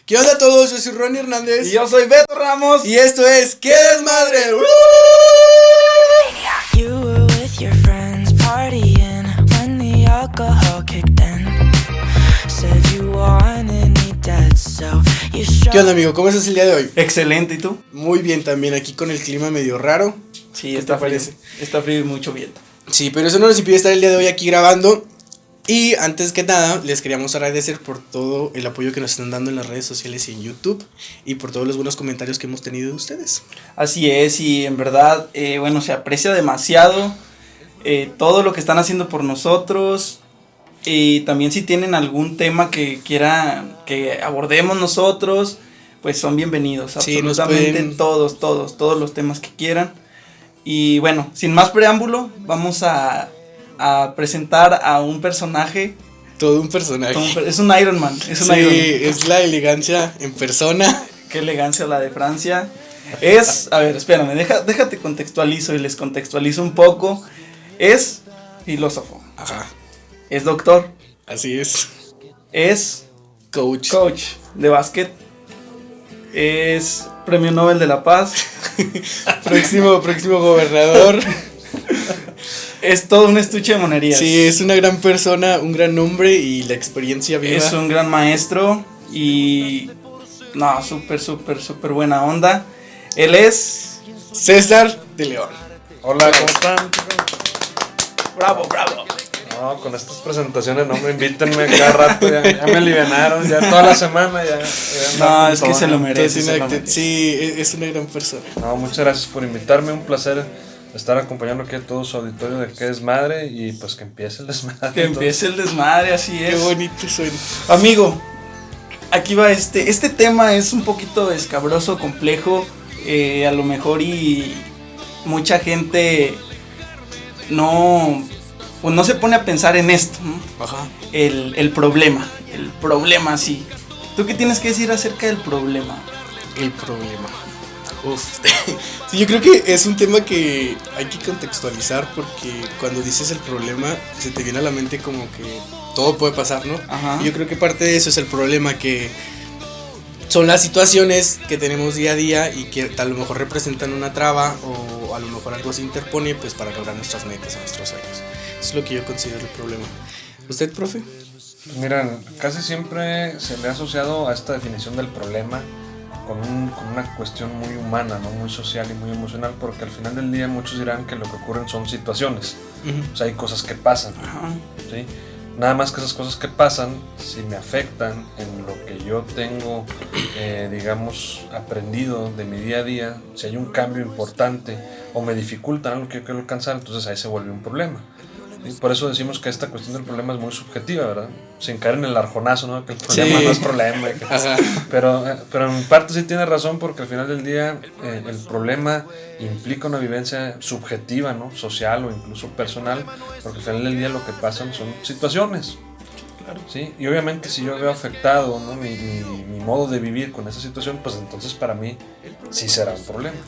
¿Qué onda a todos? Yo soy Ronnie Hernández. Y yo soy Beto Ramos. Y esto es ¡Qué desmadre! You were with your friends partying when the alcohol kicked in. Said you wanted me dead, so you ¿Qué onda, amigo? ¿Cómo estás el día de hoy? Excelente, ¿y tú? Muy bien también, aquí con el clima medio raro. Sí, ¿Qué está te frío. parece? Está frío y mucho viento. Sí, pero eso no nos impide estar el día de hoy aquí grabando. Y antes que nada, les queríamos agradecer por todo el apoyo que nos están dando en las redes sociales y en YouTube. Y por todos los buenos comentarios que hemos tenido de ustedes. Así es, y en verdad, bueno, se aprecia demasiado todo lo que están haciendo por nosotros. Y también si tienen algún tema que quieran que abordemos nosotros, pues son bienvenidos. Sí, absolutamente todos los temas que quieran. Y bueno, sin más preámbulo, vamos a presentar a un personaje. Todo un personaje. Es un Iron Man. Es un Iron Man. Es la elegancia en persona. Qué elegancia la de Francia. A ver, espérame, déjate contextualizo y les contextualizo un poco. Es filósofo. Ajá. Es doctor. Así es. Es Coach de básquet. Es premio Nobel de la Paz. próximo gobernador. Es todo un estuche de monerías. Sí, es una gran persona, un gran hombre y la experiencia viva. Es un gran maestro y no, súper buena onda. Él es César de León. Hola, ¿cómo están? bravo. No, con estas presentaciones no me invítenme cada rato, ya me alivianaron, ya toda la semana ya no, es que se lo merece. Sí, es una gran persona. No, muchas gracias por invitarme, un placer estar acompañando aquí a todo su auditorio de Qué Desmadre y pues que empiece el desmadre. Que empiece el desmadre, así es. Qué bonito suena. Amigo, aquí va este tema es un poquito escabroso, complejo, a lo mejor y mucha gente no se pone a pensar en esto, ¿no? Ajá. El problema, sí. ¿Tú qué tienes que decir acerca del problema? El problema. Uf. Sí, yo creo que es un tema que hay que contextualizar porque cuando dices el problema se te viene a la mente como que todo puede pasar, ¿no? Ajá. Y yo creo que parte de eso es el problema, que son las situaciones que tenemos día a día y que a lo mejor representan una traba o a lo mejor algo se interpone pues para lograr nuestras metas, nuestros sueños. Eso es lo que yo considero el problema. ¿Usted, profe? Miren, casi siempre se le ha asociado a esta definición del problema con una cuestión muy humana, ¿no? Muy social y muy emocional, porque al final del día muchos dirán que lo que ocurren son situaciones. O sea, hay cosas que pasan. Ajá. ¿Sí? Nada más que esas cosas que pasan, si me afectan en lo que yo tengo, digamos, aprendido de mi día a día, si hay un cambio importante o me dificultan algo que yo quiero alcanzar, entonces ahí se vuelve un problema. ¿Sí? Por eso decimos que esta cuestión del problema es muy subjetiva, ¿verdad? Sin caer en el arjonazo, ¿no? Que el problema Sí. no es problema. Pero en parte sí tiene razón, porque al final del día el problema implica una vivencia subjetiva, ¿no? Social o incluso personal, porque al final del día lo que pasan son situaciones. Claro. ¿Sí? Y obviamente si yo veo afectado, ¿no? mi modo de vivir con esa situación, pues entonces para mí sí será un problema.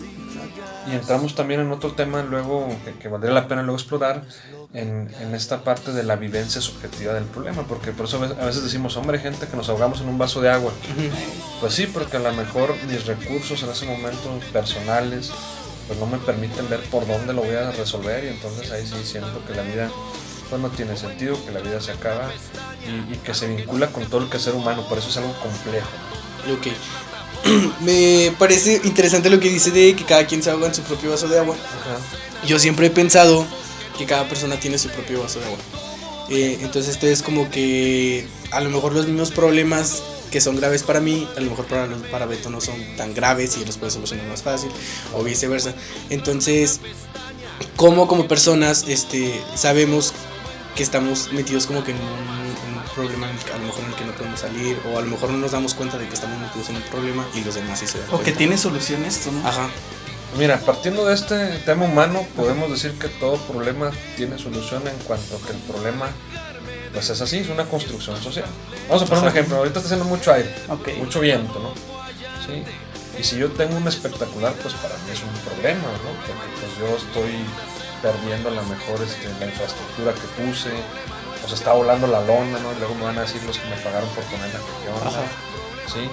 Y entramos también en otro tema luego que valdría la pena luego explorar en esta parte de la vivencia subjetiva del problema, porque por eso a veces decimos, hombre, hay gente que nos ahogamos en un vaso de agua. Pues sí, porque a lo mejor mis recursos en ese momento personales pues no me permiten ver por dónde lo voy a resolver, y entonces ahí sí siento que la vida pues no tiene sentido, que la vida se acaba y que se vincula con todo el quehacer humano, por eso es algo complejo. Ok. Me parece interesante lo que dice de que cada quien se ahoga en su propio vaso de agua. Ajá. Yo siempre he pensado que cada persona tiene su propio vaso de agua. Entonces esto es como que a lo mejor los mismos problemas que son graves para mí, a lo mejor para Beto no son tan graves y los puede solucionar más fácil, o viceversa. Entonces, como personas sabemos que estamos metidos como que en un problema a lo mejor en el que no podemos salir, o a lo mejor no nos damos cuenta de que estamos metidos en un problema y los demás sí se dan O cuenta. que tiene solución esto, ¿no? Ajá. Mira, partiendo de este tema humano, podemos decir que todo problema tiene solución en cuanto a que el problema, pues es así, es una construcción social. Vamos a poner un ejemplo, ahorita está haciendo mucho aire, Okay. mucho viento, ¿no? ¿Sí? Y si yo tengo un espectacular, pues para mí es un problema, ¿no? Porque pues yo estoy perdiendo a lo mejor la infraestructura que puse, o se está volando la lona, ¿no? Y luego me van a decir los que me pagaron por ponerla, ¿qué onda? ¿Sí?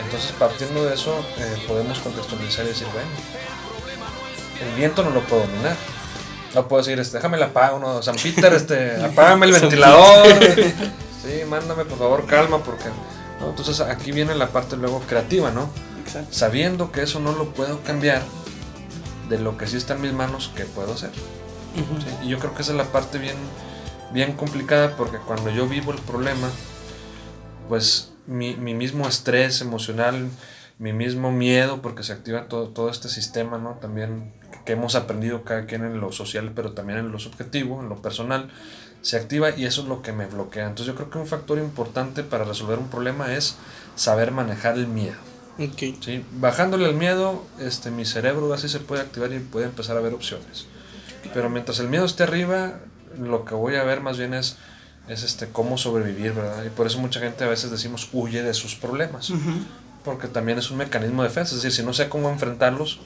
Entonces, partiendo de eso, podemos contextualizar y decir, bueno, el viento no lo puedo dominar. No puedo decir, déjame la apago, ¿no? San Peter, apágame el ventilador. Sí, mándame por favor calma, porque... ¿no? Entonces aquí viene la parte luego creativa, ¿no? Exacto. Sabiendo que eso no lo puedo cambiar, de lo que sí está en mis manos, ¿qué puedo hacer? Ujú. ¿Sí? Y yo creo que esa es la parte bien complicada, porque cuando yo vivo el problema, pues mi mismo estrés emocional, mi mismo miedo, porque se activa todo este sistema, ¿no? También que hemos aprendido cada quien en lo social, pero también en lo subjetivo, en lo personal, se activa y eso es lo que me bloquea. Entonces yo creo que un factor importante para resolver un problema es saber manejar el miedo. Ok. ¿Sí? Bajándole el miedo, mi cerebro así se puede activar y puede empezar a ver opciones. Pero mientras el miedo esté arriba, lo que voy a ver más bien es cómo sobrevivir, ¿verdad? Y por eso mucha gente a veces decimos huye de sus problemas, porque también es un mecanismo de defensa. Es decir, si no sé cómo enfrentarlos,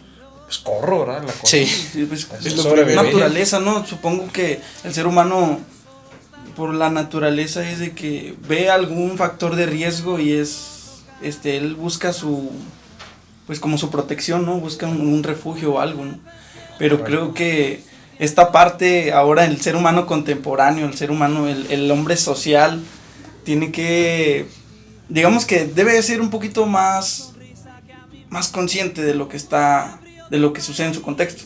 pues corro, ¿verdad? La cosa. Sí. Sí, pues, Es lo sobrevivir. primero. naturaleza, ¿no? Supongo que el ser humano, por la naturaleza, es de que ve algún factor de riesgo y él busca pues como su protección, ¿no? Busca un refugio o algo, ¿no? Pero creo que esta parte, ahora el ser humano contemporáneo, el ser humano, el hombre social, tiene que, digamos que debe ser un poquito más consciente de lo que sucede en su contexto.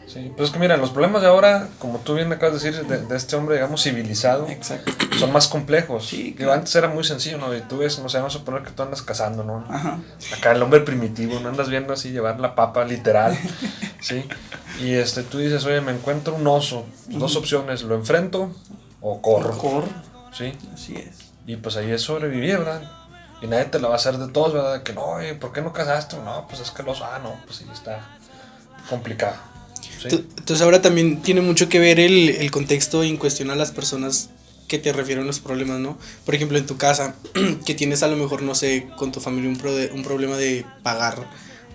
Sí, pues es que mira, los problemas de ahora, como tú bien me acabas de decir, de este hombre, digamos, civilizado, Exacto. son más complejos. Sí, Digo, claro. antes era muy sencillo, ¿no? Y tú ves, no sé, vamos a suponer que tú andas cazando, ¿no? Ajá. Acá el hombre primitivo, no andas viendo así llevar la papa literal, ¿sí? Y tú dices, oye, me encuentro un oso, dos opciones, lo enfrento o corro, Mejor, ¿sí? así es. Y pues ahí es sobrevivir, ¿verdad? Y nadie te la va a hacer de todos, ¿verdad? Que no, oye, ¿por qué no cazaste? No, pues es que el oso, no, pues sí, está complicado, ¿sí? Entonces ahora también tiene mucho que ver el contexto en cuestión a las personas que te refieren los problemas, ¿no? Por ejemplo, en tu casa, que tienes a lo mejor, no sé, con tu familia un problema de pagar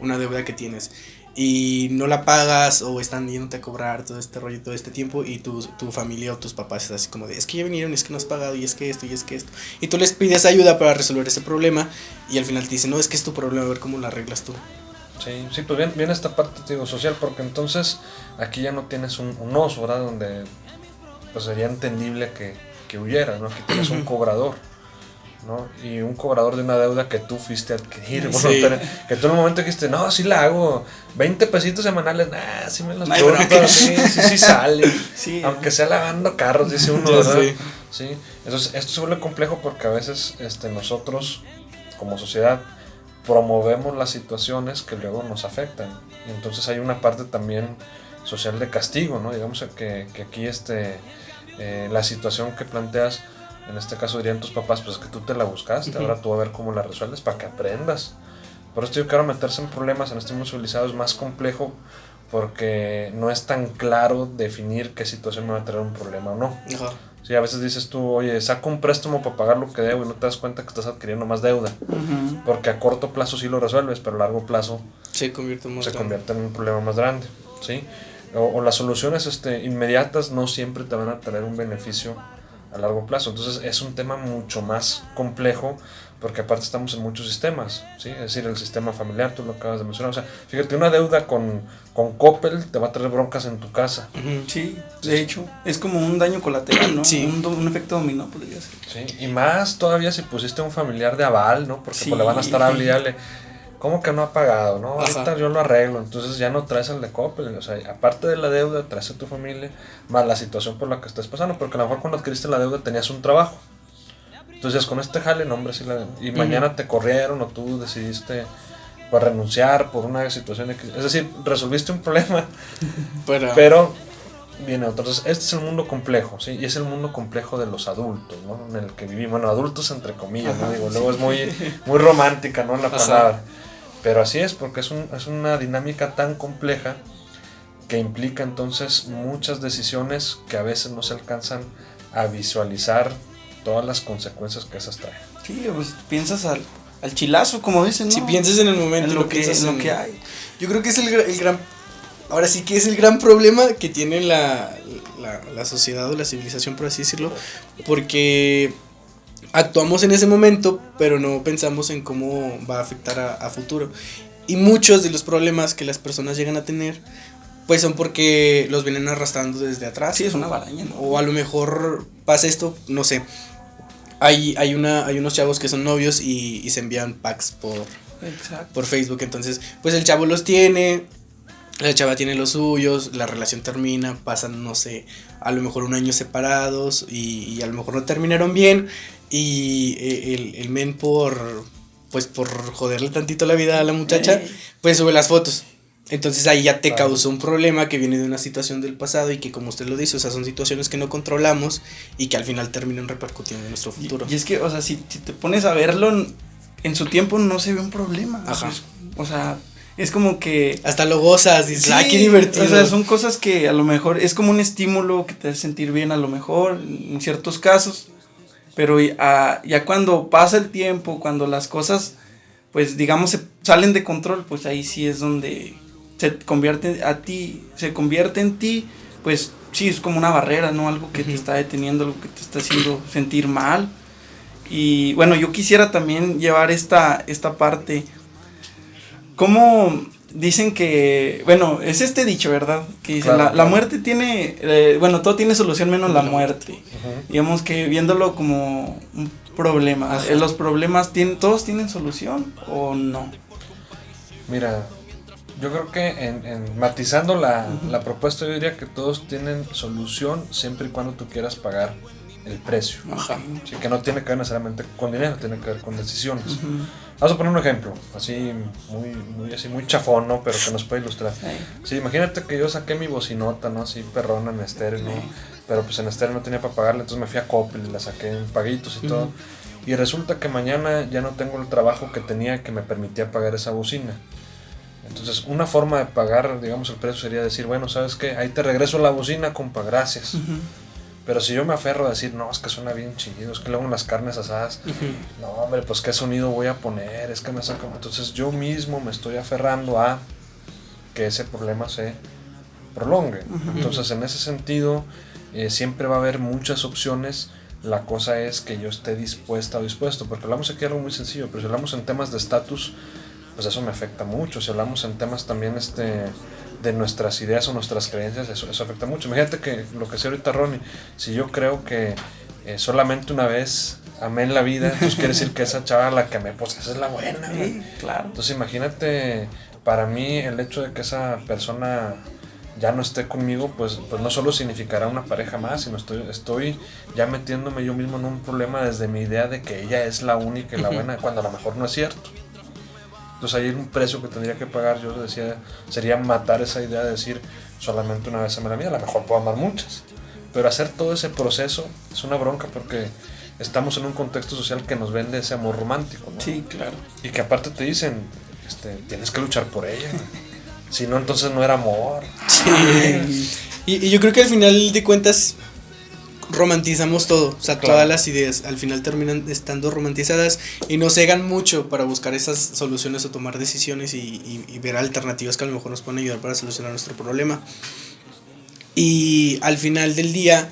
una deuda que tienes y no la pagas o están yéndote a cobrar todo este rollo todo este tiempo y tu familia o tus papás es así como de, es que ya vinieron, es que no has pagado y es que esto y tú les pides ayuda para resolver ese problema y al final te dicen, no, es que es tu problema, a ver cómo lo arreglas tú. Sí, pues viene esta parte, te digo, social, porque entonces aquí ya no tienes un oso, ¿verdad? Donde pues sería entendible que huyeras, ¿no? Aquí tienes un cobrador, ¿no? Y un cobrador de una deuda que tú fuiste a adquirir, Sí. que tú en un momento dijiste, no, sí la hago, 20 pesitos semanales, sí me las No hay cobro, bronca. pero sí sale, Sí. aunque sea lavando carros, dice uno, Ya ¿verdad? sé. Sí, entonces esto se vuelve complejo porque a veces nosotros como sociedad promovemos las situaciones que luego nos afectan. Y entonces hay una parte también social de castigo, ¿no? Digamos que aquí la situación que planteas, en este caso dirían tus papás, pues es que tú te la buscaste, ahora tú a ver cómo la resuelves para que aprendas. Por esto yo quiero meterse en problemas en este mundo civilizado es más complejo porque no es tan claro definir qué situación me va a traer un problema o no. Ajá. Sí, a veces dices tú, oye, saco un préstamo para pagar lo que debo y no te das cuenta que estás adquiriendo más deuda. Ujú. Porque a corto plazo sí lo resuelves, pero a largo plazo Se convierte más se grande. convierte en un problema más grande, ¿sí? O las soluciones inmediatas no siempre te van a traer un beneficio a largo plazo. Entonces es un tema mucho más complejo porque aparte estamos en muchos sistemas, ¿sí? Es decir, el sistema familiar, tú lo acabas de mencionar. O sea, fíjate, una deuda con Coppel te va a traer broncas en tu casa. Ujú. Sí, de hecho, es como un daño colateral, ¿no? Sí. Un efecto dominó, podría ser. Sí, y más todavía si pusiste a un familiar de aval, ¿no? Porque Sí. pues, le van a estar hable y hable. ¿Cómo que no ha pagado? No, Ajá. ahorita yo lo arreglo. Entonces ya no traes al de Coppel. O sea, aparte de la deuda, traes a tu familia, más la situación por la que estás pasando. Porque a lo mejor cuando adquiriste la deuda tenías un trabajo. Entonces con este jale, no, hombre, sí y mañana te corrieron o tú decidiste pues, renunciar por una situación. Es decir, resolviste un problema, pero viene otro. Entonces, este es el mundo complejo, ¿sí? Y es el mundo complejo de los adultos, ¿no? En el que vivimos. Bueno, adultos entre comillas, ¿no? Digo, luego es muy romántica, ¿no? La palabra. Pero así es, porque es una dinámica tan compleja que implica entonces muchas decisiones que a veces no se alcanzan a visualizar todas las consecuencias que esas traen. Sí, pues piensas al chilazo, como dicen, ¿no? Si piensas en el momento, en lo que piensas hay. Yo creo que es el gran. Ahora sí que es el gran problema que tiene la sociedad o la civilización, por así decirlo. Porque actuamos en ese momento, pero no pensamos en cómo va a afectar a futuro. Y muchos de los problemas que las personas llegan a tener, pues son porque los vienen arrastrando desde atrás. Sí, es una baraña, ¿no? O a lo mejor pasa esto, no sé. Hay unos chavos que son novios y se envían packs por Facebook. Entonces, pues el chavo los tiene, la chava tiene los suyos, la relación termina, pasan, no sé, a lo mejor un año separados y a lo mejor no terminaron bien. Y el men por joderle tantito la vida a la muchacha, pues sube las fotos. Entonces ahí ya te causó un problema que viene de una situación del pasado y que, como usted lo dice, o sea, son situaciones que no controlamos y que al final terminan repercutiendo en nuestro futuro. Y es que, o sea, si te pones a verlo, en su tiempo no se ve un problema. Ajá. O sea, es como que... hasta lo gozas, dices, sí, qué divertido. O sea, son cosas que a lo mejor es como un estímulo que te hace sentir bien a lo mejor, en ciertos casos. Pero ya cuando pasa el tiempo, cuando las cosas, pues digamos, se salen de control, pues ahí sí es donde se convierte en ti, pues sí, es como una barrera, ¿no? Algo que te está deteniendo, algo que te está haciendo sentir mal. Y bueno, yo quisiera también llevar esta parte. ¿Cómo dicen que, bueno, es este dicho, ¿verdad? Que dice, claro, la muerte tiene, bueno, todo tiene solución menos la muerte. Uh-huh. Digamos que viéndolo como un problema. ¿Los problemas todos tienen solución o no? Mira, yo creo que en matizando la propuesta, yo diría que todos tienen solución siempre y cuando tú quieras pagar el precio. Ajá. Sí, que no tiene que ver necesariamente con dinero, tiene que ver con decisiones. Uh-huh. Vamos a poner un ejemplo, así muy chafón, ¿no? Pero que nos puede ilustrar. Sí, imagínate que yo saqué mi bocinota, ¿no? Así perrona en estéreo, ¿no? Pero pues en estéreo no tenía para pagarla, entonces me fui a Coppel y la saqué en paguitos y todo. Y resulta que mañana ya no tengo el trabajo que tenía que me permitía pagar esa bocina. Entonces, una forma de pagar, digamos, el precio sería decir, bueno, ¿sabes qué? Ahí te regreso la bocina, compa, gracias. Uh-huh. Pero si yo me aferro a decir, no, es que suena bien chido, es que luego en las carnes asadas, no, hombre, pues qué sonido voy a poner, es que me saca. Entonces yo mismo me estoy aferrando a que ese problema se prolongue. Entonces, en ese sentido, siempre va a haber muchas opciones. La cosa es que yo esté dispuesta o dispuesto, porque hablamos aquí de algo muy sencillo, pero si hablamos en temas de estatus, pues eso me afecta mucho. Si hablamos en temas también de nuestras ideas o nuestras creencias, eso afecta mucho. Imagínate que lo que decía ahorita Ronnie, si yo creo que solamente una vez amé en la vida, entonces quiere decir que esa chava la que amé, pues esa es la buena. Sí, claro. Entonces imagínate, para mí el hecho de que esa persona ya no esté conmigo, pues no solo significará una pareja más, sino estoy ya metiéndome yo mismo en un problema desde mi idea de que ella es la única y la buena, cuando a lo mejor no es cierto. Entonces ahí un precio que tendría que pagar, yo decía, sería matar esa idea de decir solamente una vez amé la vida, a lo mejor puedo amar muchas. Pero hacer todo ese proceso es una bronca porque estamos en un contexto social que nos vende ese amor romántico, ¿no? Sí, claro. Y que aparte te dicen, tienes que luchar por ella. Si no, entonces no era amor. Sí. Y yo creo que al final de cuentas romantizamos todo, o sea, claro, todas las ideas al final terminan estando romantizadas y nos cegan mucho para buscar esas soluciones o tomar decisiones y ver alternativas que a lo mejor nos pueden ayudar para solucionar nuestro problema. Y al final del día,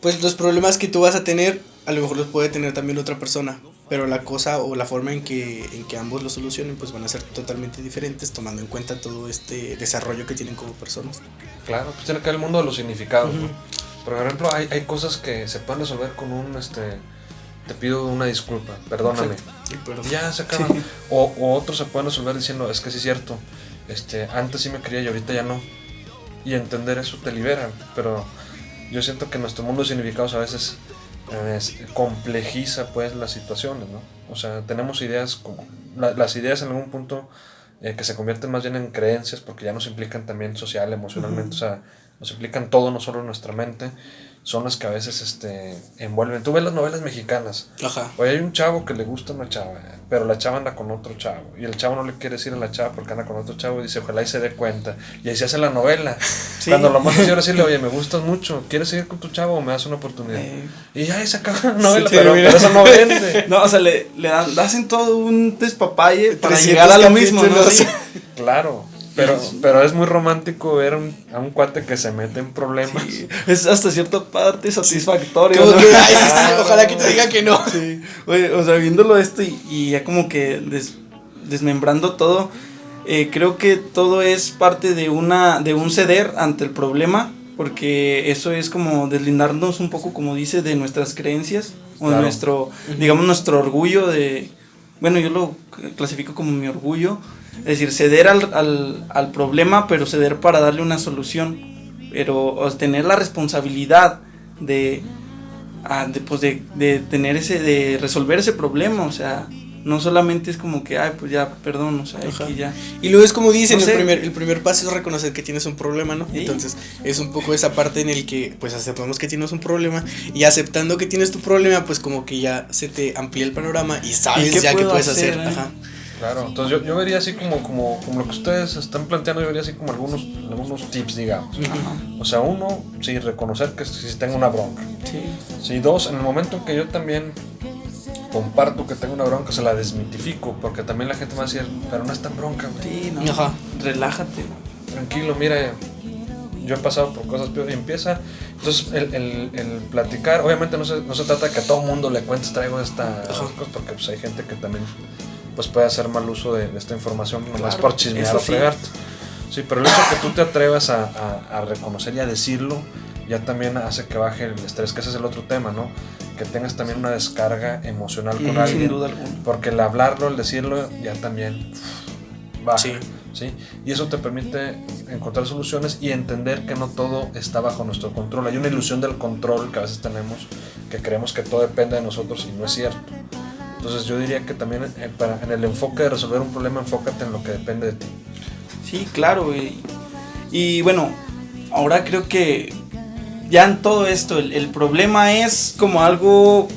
pues los problemas que tú vas a tener, a lo mejor los puede tener también otra persona, pero la cosa o la forma en que ambos lo solucionen, pues van a ser totalmente diferentes, tomando en cuenta todo este desarrollo que tienen como personas. Claro, pues tiene que ver el mundo de los significados, ¿no? Por ejemplo, hay cosas que se pueden resolver con un, te pido una disculpa, perdóname. Ya se acaba. Sí. O otros se pueden resolver diciendo, es que sí es cierto, antes sí me quería y ahorita ya no. Y entender eso te libera, pero yo siento que nuestro mundo de significados a veces complejiza pues las situaciones, ¿no? O sea, tenemos ideas, como las ideas en algún punto que se convierten más bien en creencias porque ya nos implican también social, emocionalmente, o sea, nos implican todo, no solo nuestra mente, son las que a veces envuelven. Tú ves las novelas mexicanas. Ajá. Oye, hay un chavo que le gusta a una chava, pero la chava anda con otro chavo. Y el chavo no le quiere decir a la chava porque anda con otro chavo y dice, ojalá y se dé cuenta. Y ahí se hace la novela. Sí. Cuando lo más sencillo es decirle, oye, me gustas mucho, ¿quieres seguir con tu chavo o me das una oportunidad? Y ya ahí se acaba la novela, sí, pero eso no vende. No, o sea, le hacen todo un despapalle para llegar a lo mismo, ¿no? Sí. Claro. Pero es muy romántico ver a un cuate que se mete en problemas. Sí, es hasta cierta parte satisfactorio, Como ¿no? que, ay, sí, ojalá que te diga que no. Sí. Oye, o sea, viéndolo esto y ya como que desmembrando todo, creo que todo es parte de un ceder ante el problema, porque eso es como deslindarnos un poco, como dice, de nuestras creencias, o de nuestro, digamos, nuestro orgullo bueno, yo lo clasifico como mi orgullo, es decir, ceder al problema, pero ceder para darle una solución, pero tener la responsabilidad de tener de resolver ese problema, o sea, no solamente es como que, ay, pues ya, perdón, o sea, aquí ya. Y luego es como dicen, No sé. el primer paso es reconocer que tienes un problema, ¿no? Sí. Entonces, es un poco esa parte en el que, pues, aceptamos que tienes un problema, y aceptando que tienes tu problema, pues, como que ya se te amplía el panorama y sabes qué ya qué puedo puedes hacer, hacer, ajá. Claro, entonces yo vería así como lo que ustedes están planteando, yo vería así como algunos tips, digamos. Ajá. O sea, uno, sí, reconocer que si tengo una bronca. Sí. Sí, dos, en el momento en que yo también comparto que tengo una bronca, se la desmitifico, porque también la gente me va a decir, pero no es tan bronca, güey. Sí, no. Ajá. Relájate. Tranquilo, mira, yo he pasado por cosas peores y empieza. Entonces, el platicar, obviamente no se trata de que a todo mundo le cuentes, traigo estas cosas, porque pues, hay gente que también pues, puede hacer mal uso de esta información, nomás por chismear o sí. fregarte. Sí, pero el hecho de que tú te atrevas a reconocer y a decirlo, ya también hace que baje el estrés, que ese es el otro tema, ¿no? Que tengas también una descarga emocional con alguien. Sin duda alguna. Porque el hablarlo, el decirlo, ya también baja. Sí. ¿Sí? Y eso te permite encontrar soluciones y entender que no todo está bajo nuestro control. Hay una ilusión del control que a veces tenemos, que creemos que todo depende de nosotros y no es cierto. Entonces yo diría que también en el enfoque de resolver un problema, enfócate en lo que depende de ti. Sí, claro, y bueno, ahora creo que ya en todo esto el problema es como algo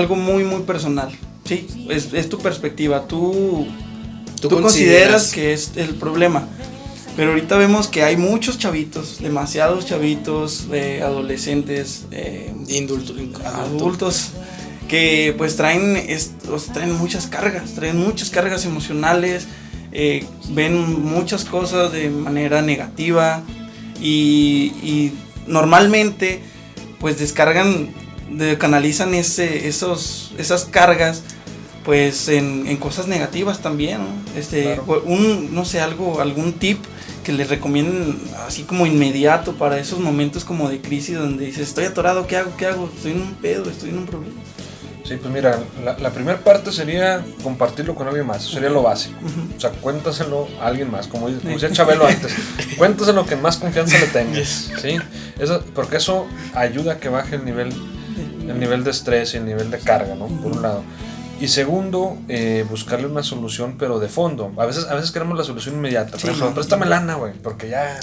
muy muy personal, ¿sí? Es tu perspectiva, tú consideras que es el problema, pero ahorita vemos que hay muchos chavitos, demasiados chavitos, adolescentes, adultos, que pues traen muchas cargas emocionales, ven muchas cosas de manera negativa y normalmente pues canalizan esas cargas pues en cosas negativas también, ¿no? Claro. No sé, algún tip que les recomienden así como inmediato para esos momentos como de crisis donde dices, estoy atorado, ¿qué hago? Estoy en un pedo, estoy en un problema. Sí, pues mira, la primera parte sería compartirlo con alguien más, eso sería lo básico. O sea, cuéntaselo a alguien más, como decía Chabelo antes, cuéntaselo que más confianza le tengas, ¿sí? Porque eso ayuda a que baje el nivel de estrés y el nivel de carga, ¿no? Por un lado. Y segundo, buscarle una solución, pero de fondo. A veces queremos la solución inmediata. Por ejemplo, préstame lana, güey, porque ya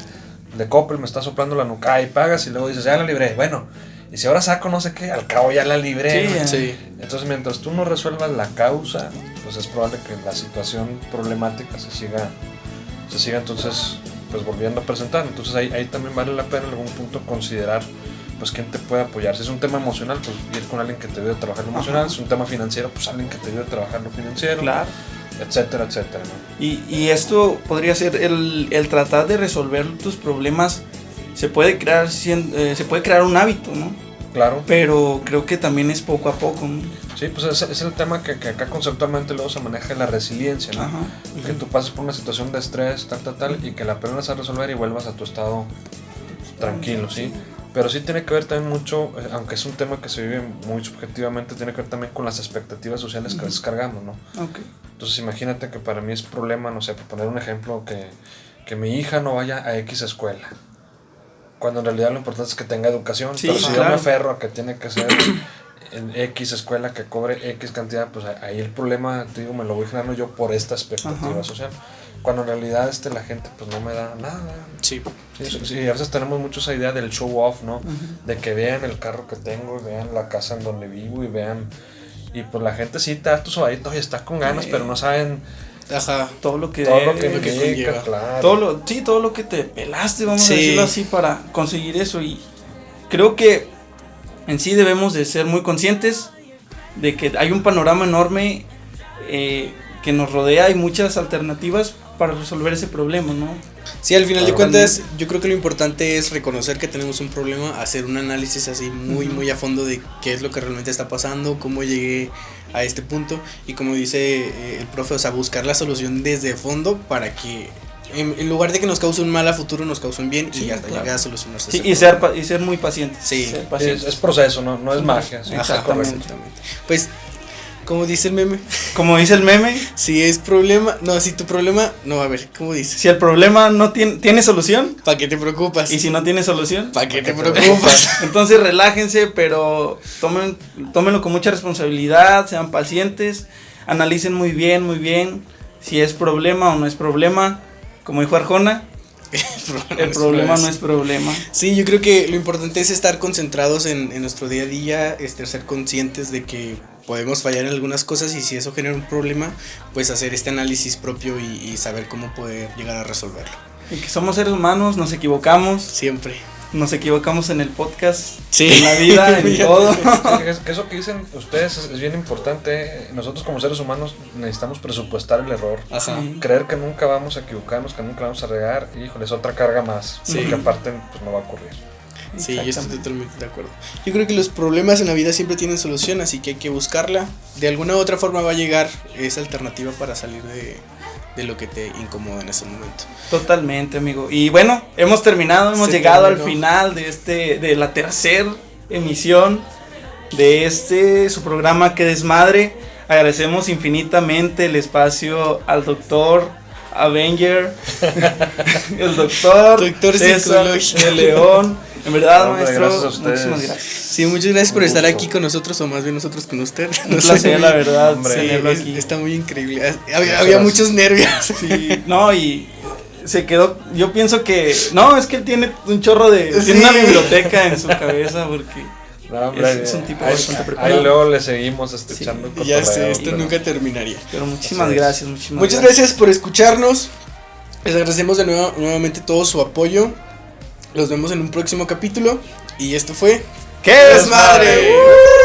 de Coppel me está soplando la nuca y pagas y luego dices, ya la libré. Bueno, y si ahora saco no sé qué, al cabo ya la libré. Sí. Entonces, mientras tú no resuelvas la causa, pues es probable que la situación problemática se siga entonces pues volviendo a presentar. Entonces ahí también vale la pena en algún punto considerar pues quién te puede apoyar. Si es un tema emocional, pues ir con alguien que te ayude a trabajar lo emocional. Si es un tema financiero, pues alguien que te ayude a trabajar lo financiero. Claro. Etcétera, etcétera, ¿no? Y esto podría ser el tratar de resolver tus problemas. Se puede crear un hábito, ¿no? Claro. Pero creo que también es poco a poco, ¿no? Sí, pues es el tema que acá conceptualmente luego se maneja la resiliencia, ¿no? Ajá. Que tú pases por una situación de estrés, tal, y que la aprendas a resolver y vuelvas a tu estado tranquilo, ¿sí? Pero sí tiene que ver también mucho, aunque es un tema que se vive muy subjetivamente, tiene que ver también con las expectativas sociales que descargamos, ¿no? Okay. Entonces imagínate que para mí es problema, no sé, por poner un ejemplo, que mi hija no vaya a X escuela. Cuando en realidad lo importante es que tenga educación. Sí, pero si claro. yo me aferro a que tiene que ser en X escuela que cobre X cantidad, pues ahí el problema, te digo, me lo voy generando yo por esta expectativa social. Cuando en realidad la gente pues no me da nada. Sí. Sí, a veces tenemos mucho esa idea del show off, ¿no? De que vean el carro que tengo, vean la casa en donde vivo y vean... Y pues la gente sí te da tu sobadito y está con ganas, pero no saben... Ajá. Todo lo que implica, claro. todo lo que te pelaste, vamos a decirlo así, para conseguir eso. Y creo que en sí debemos de ser muy conscientes de que hay un panorama enorme que que nos rodea, hay muchas alternativas para resolver ese problema, ¿no? Sí, al final de Claro. cuentas, yo creo que lo importante es reconocer que tenemos un problema, hacer un análisis así muy a fondo de qué es lo que realmente está pasando, cómo llegué a este punto, y como dice el profe, o sea, buscar la solución desde fondo para que en lugar de que nos cause un mal a futuro, nos cause un bien, Sí, y hasta claro. llegar a solucionarse. Sí, ese y problema. ser muy paciente. Sí. Ser paciente. Es proceso, no es magia. Sí, Ajá, es correcto. exactamente. Pues, como dice el meme, Como dice el meme, si es problema, no, si tu problema, no, a ver, ¿cómo dice? si el problema no tiene solución, ¿Para qué te preocupas? y si no tiene solución, ¿Para qué te preocupas? entonces relájense, pero tómenlo con mucha responsabilidad, sean pacientes, analicen muy bien si es problema o no es problema. Como dijo Arjona, el problema no es problema. Sí, yo creo que lo importante es estar concentrados en nuestro día a día, ser conscientes de que podemos fallar en algunas cosas, y si eso genera un problema, pues hacer este análisis propio y saber cómo poder llegar a resolverlo. Y que somos seres humanos, nos equivocamos en el podcast, Sí. en la vida, en todo. Que eso que dicen ustedes es bien importante. Nosotros como seres humanos necesitamos presupuestar el error. Ajá. Sí. Creer que nunca vamos a equivocarnos, que nunca vamos a regar, híjole, es otra carga más. Sí. Que aparte pues no va a ocurrir. Sí, yo estoy Exactamente. totalmente de acuerdo. Yo creo que los problemas en la vida siempre tienen solución, así que hay que buscarla. De alguna u otra forma va a llegar esa alternativa para salir de lo que te incomoda en ese momento. Totalmente, amigo. Y bueno, hemos terminado, Se llegado terminó. al final de la tercera emisión de su programa Que Desmadre. Agradecemos infinitamente el espacio al doctor Avenger, el doctor César Psicología. de León. En verdad, Hombre, maestro, gracias a ustedes. muchísimas gracias. Sí, muchas gracias por Un estar gusto. aquí con nosotros, o más bien nosotros con usted. Un placer, la verdad, Hombre. Sí, tenerlo aquí. está muy increíble. Había gracias. muchos nervios. Sí, no, y se quedó, yo pienso que, no, es que él tiene un chorro Sí. tiene una biblioteca en su cabeza, porque No, hombre, Es un tipo ahí, bastante ahí preparado. luego le seguimos Sí. echando Ya sé, cotorreo, esto pero- nunca terminaría. pero muchísimas Así es. gracias, Muchas gracias por escucharnos. Les agradecemos nuevamente todo su apoyo. Los vemos en un próximo capítulo. Y esto fue ¡Qué ¡Desmadre! desmadre!